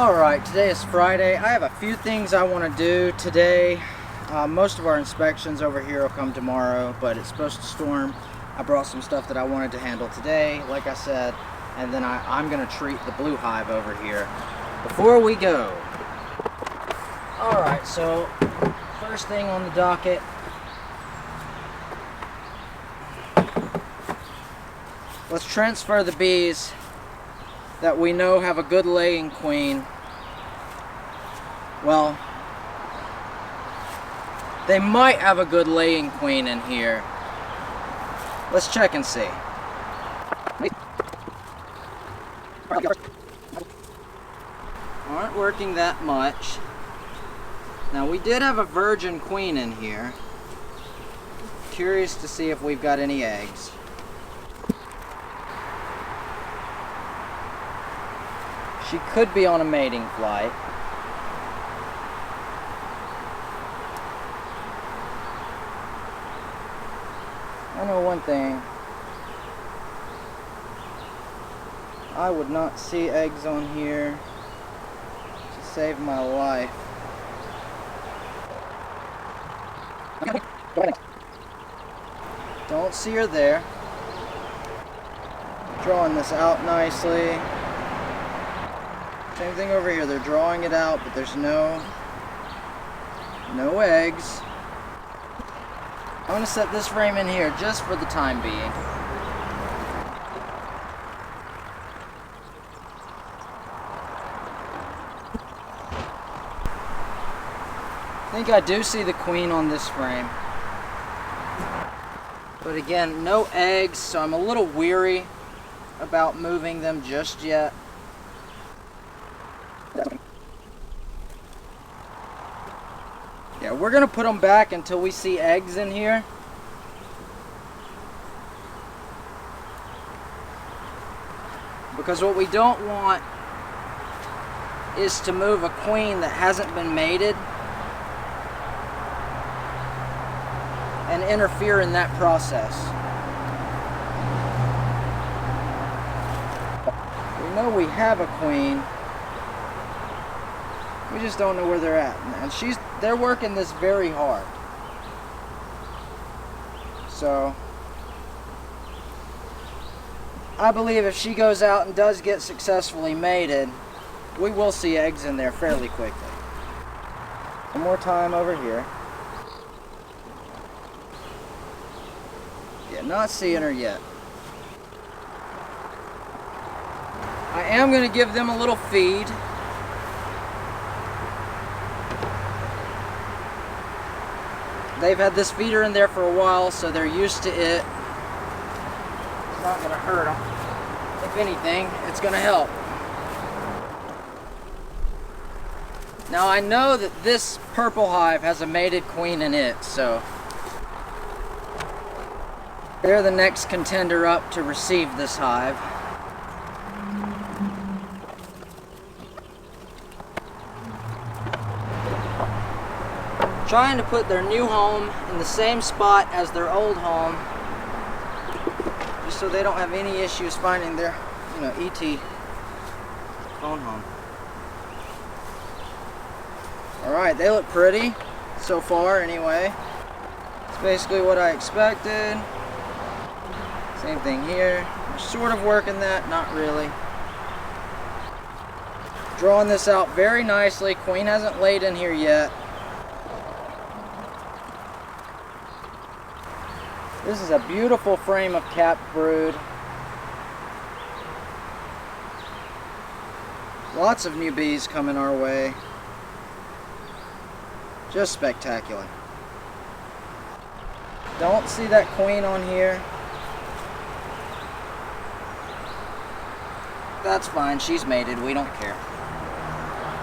Alright, today is Friday. I have a few things I want to do today. Most of our inspections over here will come tomorrow, but it's supposed to storm. I brought some stuff that I wanted to handle today, like I said, and then I'm going to treat the blue hive over here before we go. Alright, so first thing on the docket, let's transfer the bees that we know have a good laying queen. Well, they might have a good laying queen in here. Let's check and see. Aren't working that much. Now we did have a virgin queen in here. Curious to see if we've got any eggs. She could be on a mating flight. I know one thing. I would not see eggs on here to save my life. Don't see her there. Drawing this out nicely. Same thing over here, they're drawing it out, but there's no eggs. I'm going to set this frame in here just for the time being. I think I do see the queen on this frame. But again, no eggs, so I'm a little weary about moving them just yet. Yeah, we're gonna put them back until we see eggs in here. Because what we don't want is to move a queen that hasn't been mated and interfere in that process. We know we have a queen. We just don't know where they're at. And they're working this very hard. So, I believe if she goes out and does get successfully mated, we will see eggs in there fairly quickly. One more time over here. Yeah, not seeing her yet. I am going to give them a little feed. They've had this feeder in there for a while, so they're used to it. It's not going to hurt them. If anything, it's going to help. Now I know that this purple hive has a mated queen in it, so they're the next contender up to receive this hive. Trying to put their new home in the same spot as their old home, just so they don't have any issues finding their, ET phone home. Alright, they look pretty so far anyway. It's basically what I expected. Same thing here. We're sort of working that, not really. Drawing this out very nicely. Queen hasn't laid in here yet. This is a beautiful frame of capped brood. Lots of new bees coming our way. Just spectacular. Don't see that queen on here. That's fine, she's mated, we don't care.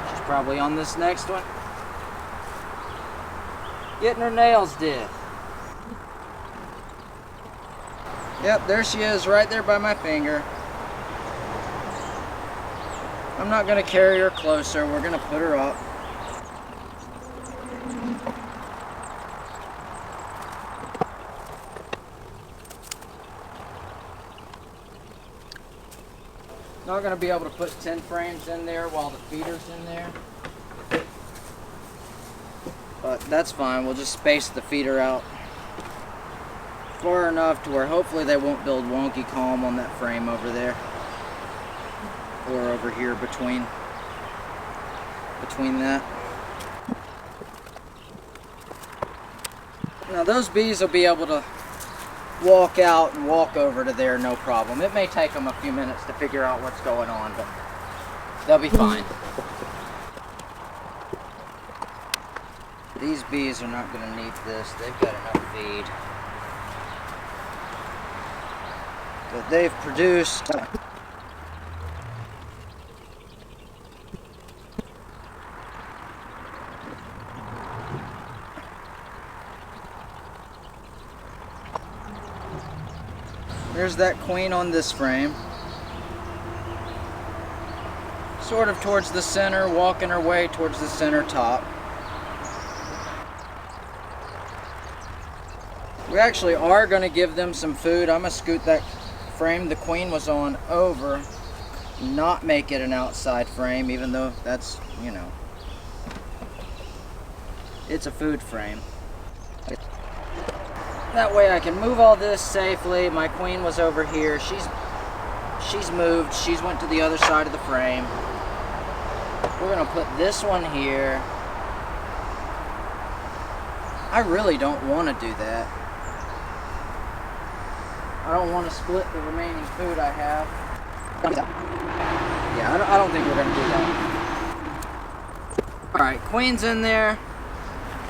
She's probably on this next one. Getting her nails did. Yep, there she is, right there by my finger. I'm not going to carry her closer, we're going to put her up. Not going to be able to put 10 frames in there while the feeder's in there. But that's fine, we'll just space the feeder out far enough to where hopefully they won't build wonky calm on that frame over there. Or over here between that. Now those bees will be able to walk out and walk over to there no problem. It may take them a few minutes to figure out what's going on, but they'll be fine. These bees are not going to need this. They've got enough feed that they've produced. There's that queen on this frame. Sort of towards the center, walking her way towards the center top. We actually are going to give them some food. I'm going to scoot that frame the queen was on over, not make it an outside frame, even though that's, you know, it's a food frame. That way I can move all this safely. My queen was over here. She's moved. She's went to the other side of the frame. We're going to put this one here. I really don't want to do that. I don't want to split the remaining food I have. Yeah, I don't think we're going to do that. Alright, queen's in there.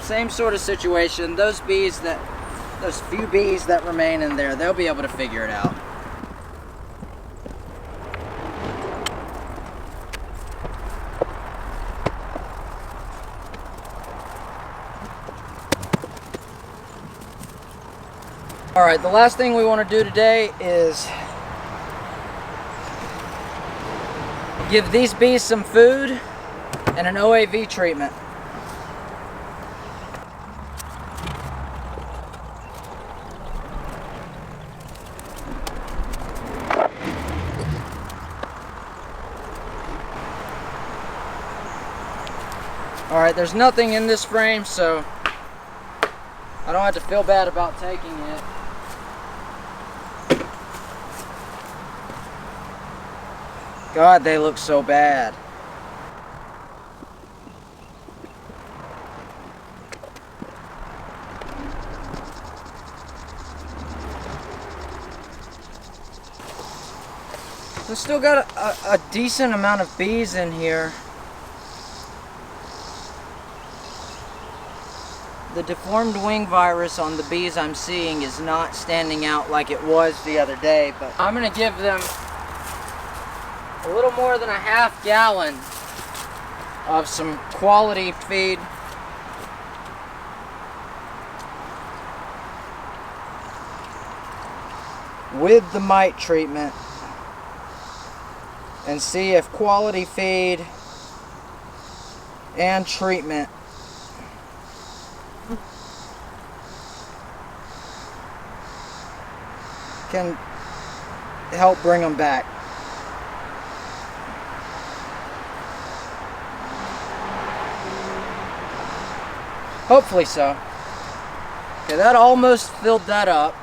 Same sort of situation. Those few bees that remain in there, they'll be able to figure it out. Alright, the last thing we want to do today is give these bees some food and an OAV treatment. Alright, there's nothing in this frame, so I don't have to feel bad about taking it. God, they look so bad. We've still got a decent amount of bees in here. The deformed wing virus on the bees I'm seeing is not standing out like it was the other day, but I'm going to give them a little more than a half gallon of some quality feed. With the mite treatment, and see if quality feed and treatment can help bring them back. Hopefully so. Okay, that almost filled that up.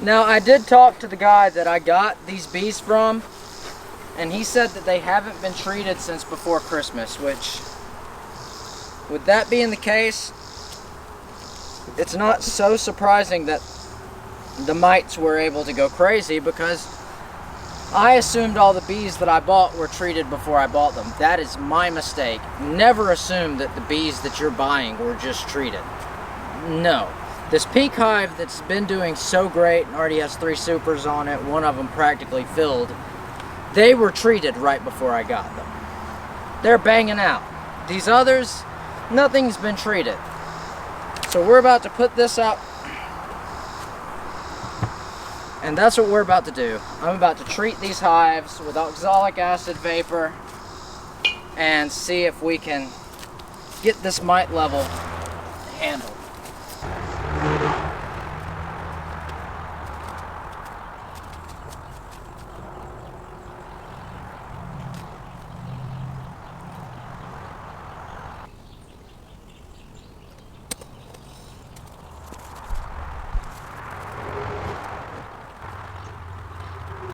Now, I did talk to the guy that I got these bees from, and he said that they haven't been treated since before Christmas, which, with that being the case, it's not so surprising that the mites were able to go crazy, because I assumed all the bees that I bought were treated before I bought them. That is my mistake. Never assume that the bees that you're buying were just treated. No. This peak hive that's been doing so great and already has 3 supers on it, one of them practically filled, they were treated right before I got them. They're banging out. These others, nothing's been treated. So we're about to put this up, and that's what we're about to do. I'm about to treat these hives with oxalic acid vapor and see if we can get this mite level handled.